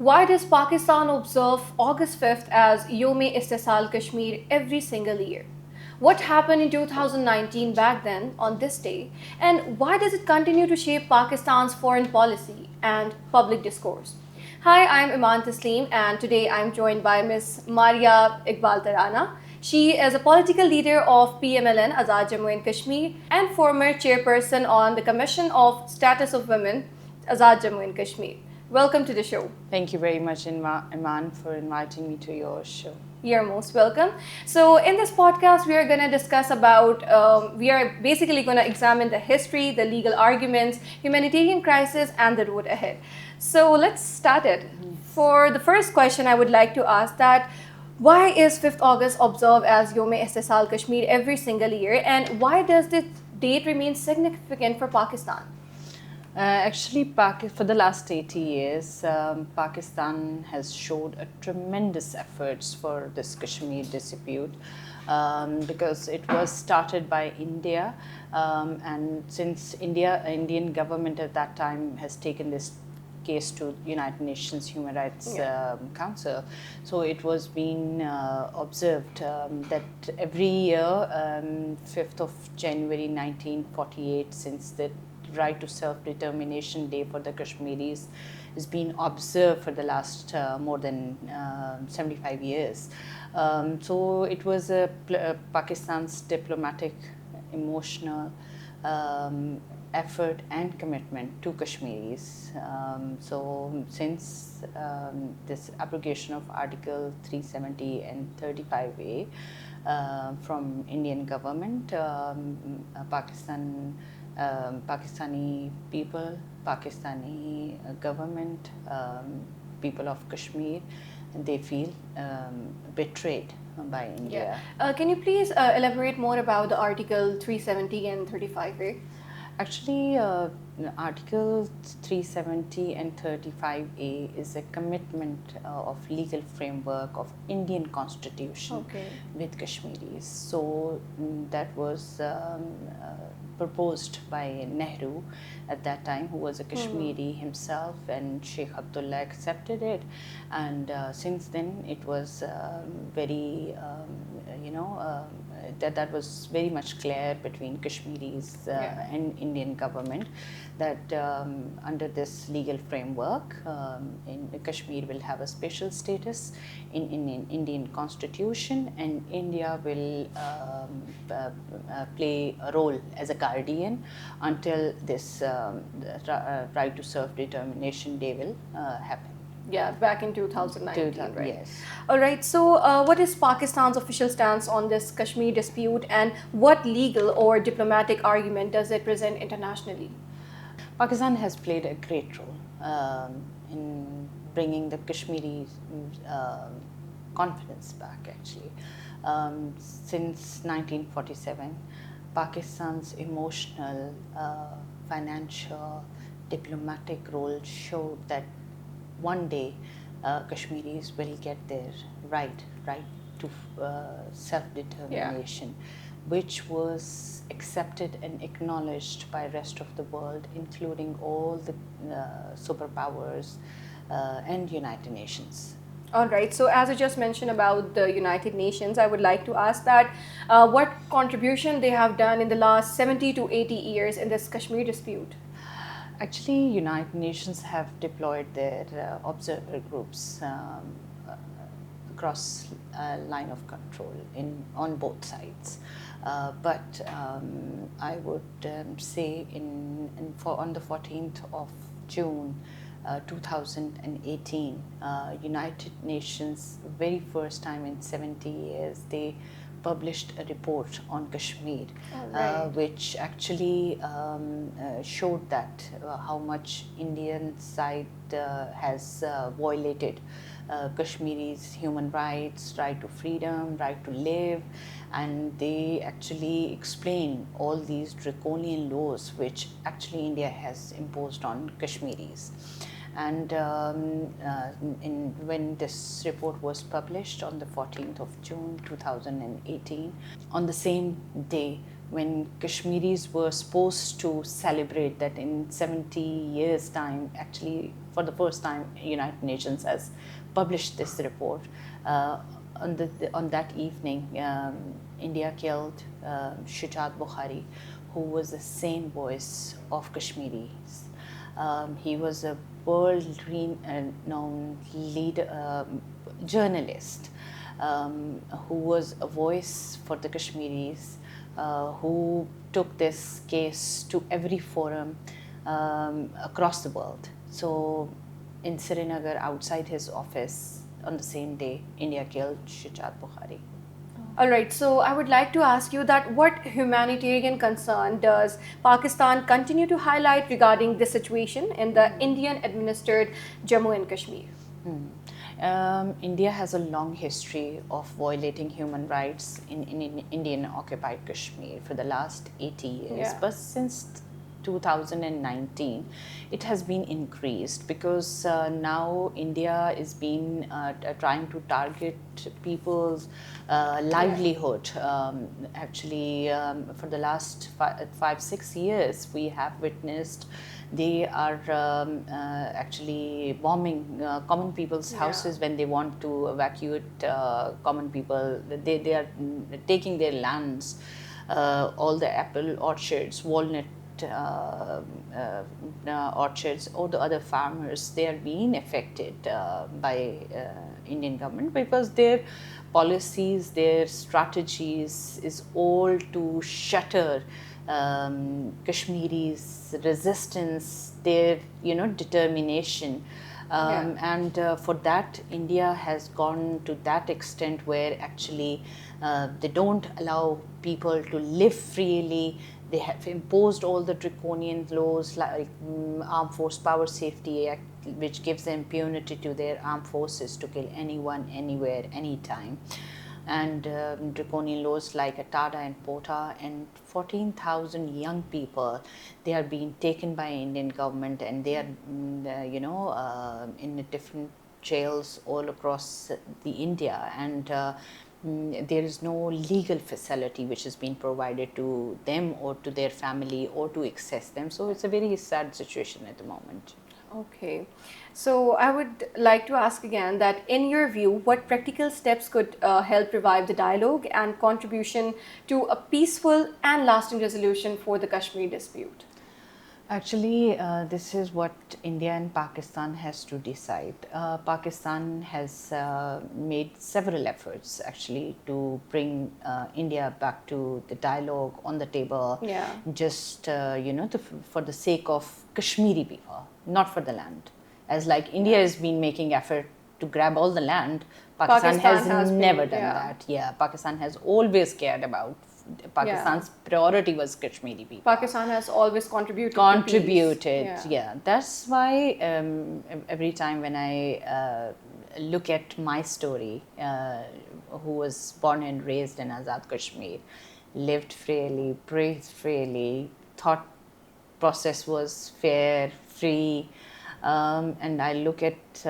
Why does Pakistan observe August 5th as Youm-e-Istehsal-e-Kashmir every single year? What happened in 2019 back then on this day? And why does it continue to shape Pakistan's foreign policy and public discourse? Hi, I'm Eman Tasleem, and today I'm joined by Ms. Maria Iqbal Tarana. She is a political leader of PML-N, Azad Jammu and Kashmir, and former chairperson on the Commission of Status of Women, Azad Jammu and Kashmir. Welcome to the show. Thank you very much, Iman, for inviting me to your show. You're most welcome. So in this podcast, we are going to discuss about, we are basically going to examine the history, the legal arguments, humanitarian crisis, and the road ahead. So let's start it. For the first question, I would like to ask that, why is 5th August observed as Youm-e-Istehsal-e-Kashmir every single year, and why does this date remain significant for Pakistan? Actually, for the last 80 years, Pakistan has showed a tremendous efforts for this Kashmir dispute because it was started by India, and since Indian government at that time has taken this case to United Nations Human Rights Council, so it was being observed that every year, 5th of January 1948, since the right to self-determination day for the Kashmiris has been observed for the last more than 75 years. So it was Pakistan's diplomatic, emotional effort and commitment to Kashmiris. So since this abrogation of Article 370 and 35A from Indian government, Pakistani people, Pakistani government, people of Kashmir, they feel betrayed by India. Can you please elaborate more about the Article 370 and 35A? Actually, Article 370 and 35A is a commitment of legal framework of Indian Constitution with Kashmiris. So that was proposed by Nehru at that time, who was a Kashmiri himself, and Sheikh Abdullah accepted it. And since then, it was very, that was very much clear between Kashmiris and Indian government that under this legal framework, Kashmir will have a special status in Indian Constitution, and India will play a role as a guardian until this right to self-determination day will happen. Yeah, back in 2019, right? Yes. All right, so what is Pakistan's official stance on this Kashmir dispute, and what legal or diplomatic argument does it present internationally? Pakistan has played a great role in bringing the Kashmiri confidence back, actually. Since 1947, Pakistan's emotional, financial, diplomatic role showed that one day Kashmiris will get their right to self-determination, which was accepted and acknowledged by rest of the world, including all the superpowers and United Nations. All right, so as I just mentioned about the United Nations, I would like to ask that what contribution they have done in the last 70 to 80 years in this Kashmir dispute? Actually, United Nations have deployed their observer groups across line of control on both sides. But I would say on the 14th of June 2018, United Nations, very first time in 70 years, they published a report on Kashmir, which actually showed that how much Indian side has violated Kashmiris' human rights, right to freedom, right to live, and they actually explain all these draconian laws which actually India has imposed on Kashmiris. And when this report was published on the 14th of June 2018, on the same day when Kashmiris were supposed to celebrate that in 70 years' time, actually for the first time, United Nations has published this report. On that evening, India killed Shujat Bukhari, who was the same voice of Kashmiris. He was a world-renowned leader, journalist, who was a voice for the Kashmiris, who took this case to every forum across the world. So in Srinagar, outside his office, on the same day, India killed Shujat Bukhari. All right, so I would like to ask you that what humanitarian concern does Pakistan continue to highlight regarding this situation in the Indian-administered Jammu and Kashmir? India has a long history of violating human rights in Indian-occupied Kashmir for the last 80 years. Yeah. But since 2019, it has been increased because now India is been trying to target people's livelihood. Actually, for the last 5-6 years, we have witnessed they are actually bombing common people's houses when they want to evacuate common people. They are taking their lands, all the apple orchards, walnut orchards, or the other farmers. They are being affected by Indian government because their policies, their strategies is all to shatter Kashmiris' resistance, their determination, and for that India has gone to that extent where actually they don't allow people to live freely. They have imposed all the draconian laws like Armed Force Power Safety Act, which gives impunity to their armed forces to kill anyone, anywhere, anytime. And draconian laws like Atada and Pota, and 14,000 young people, they are being taken by Indian government, and they are in different jails all across the India, and there is no legal facility which has been provided to them or to their family or to access them. So it's a very sad situation at the moment. Okay, so I would like to ask again that in your view, what practical steps could help revive the dialogue and contribution to a peaceful and lasting resolution for the Kashmir dispute? Actually, this is what India and Pakistan has to decide. Pakistan has made several efforts actually to bring India back to the dialogue on the table. Yeah. Just for the sake of Kashmiri people, not for the land. As like India has been making effort to grab all the land, Pakistan has never done that. Yeah, Pakistan has always cared about. Pakistan's priority was Kashmiri people. Pakistan has always contributed. Yeah. That's why every time when I look at my story, who was born and raised in Azad Kashmir, lived freely, breathed freely, thought process was fair, free, and I look at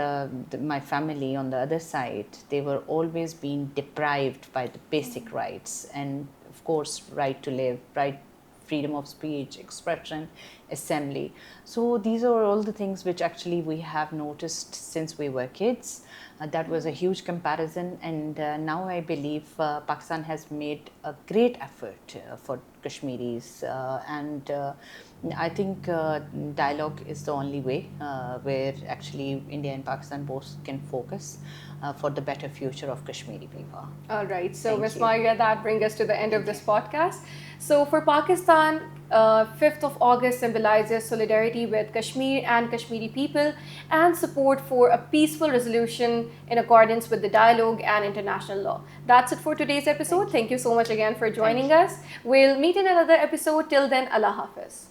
my family on the other side, they were always being deprived by the basic rights, and of course right to live, right, freedom of speech, expression, assembly. So these are all the things which actually we have noticed since we were kids. That was a huge comparison, and now I believe Pakistan has made a great effort for Kashmiris, and I think dialogue is the only way where actually India and Pakistan both can focus for the better future of Kashmiri people. All right. So, Ms. Maria, that brings us to the end of this podcast. So, for Pakistan, 5th of August symbolizes solidarity with Kashmir and Kashmiri people and support for a peaceful resolution in accordance with the dialogue and international law. That's it for today's episode. Thank you so much again for joining us. We'll meet in another episode. Till then, Allah Hafiz.